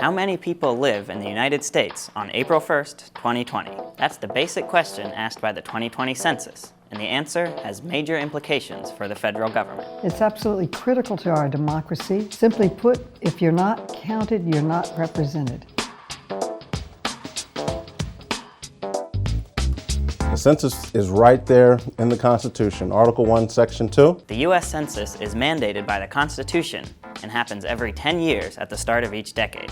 How many people live in the United States on April 1st, 2020? That's the basic question asked by the 2020 census, and the answer has major implications for the federal government. It's absolutely critical to our democracy. Simply put, if you're not counted, you're not represented. The census is right there in the Constitution, Article 1, Section 2. The U.S. Census is mandated by the Constitution and happens every 10 years at the start of each decade.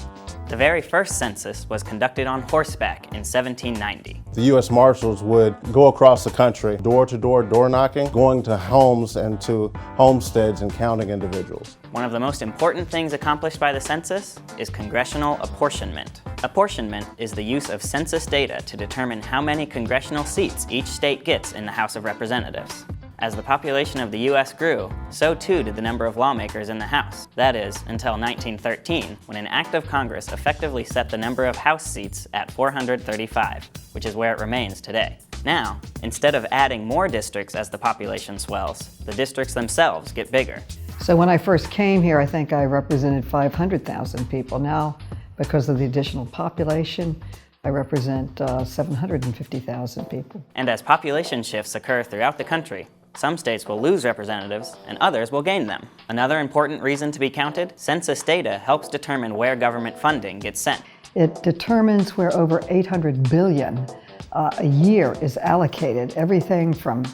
The very first census was conducted on horseback in 1790. The U.S. Marshals would go across the country, door-to-door, door-knocking, going to homes and to homesteads and counting individuals. One of the most important things accomplished by the census is congressional apportionment. Apportionment is the use of census data to determine how many congressional seats each state gets in the House of Representatives. As the population of the U.S. grew, so too did the number of lawmakers in the House. That is, until 1913, when an act of Congress effectively set the number of House seats at 435, which is where it remains today. Now, instead of adding more districts as the population swells, the districts themselves get bigger. So when I first came here, I think I represented 500,000 people. Now, because of the additional population, I represent 750,000 people. And as population shifts occur throughout the country, some states will lose representatives and others will gain them. Another important reason to be counted, census data helps determine where government funding gets sent. It determines where over $800 billion a year is allocated, everything from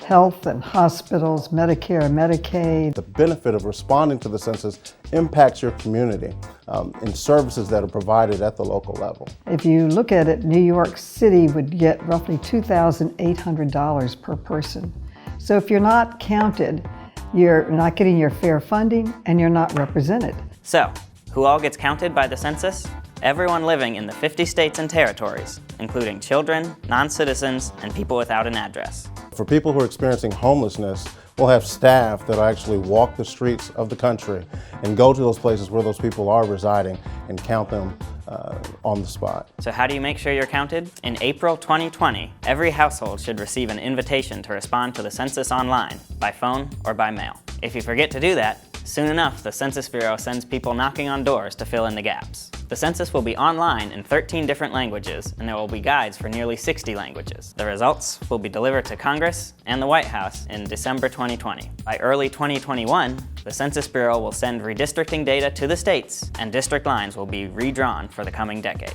health and hospitals, Medicare and Medicaid. The benefit of responding to the census impacts your community in services that are provided at the local level. If you look at it, New York City would get roughly $2,800 per person. So if you're not counted, you're not getting your fair funding and you're not represented. So, who all gets counted by the census? Everyone living in the 50 states and territories, including children, non-citizens, and people without an address. For people who are experiencing homelessness, we'll have staff that actually walk the streets of the country and go to those places where those people are residing and count them on the spot. So how do you make sure you're counted? In April 2020, every household should receive an invitation to respond to the census online, by phone or by mail. If you forget to do that, soon enough the Census Bureau sends people knocking on doors to fill in the gaps. The census will be online in 13 different languages, and there will be guides for nearly 60 languages. The results will be delivered to Congress and the White House in December 2020. By early 2021, the Census Bureau will send redistricting data to the states, and district lines will be redrawn for the coming decade.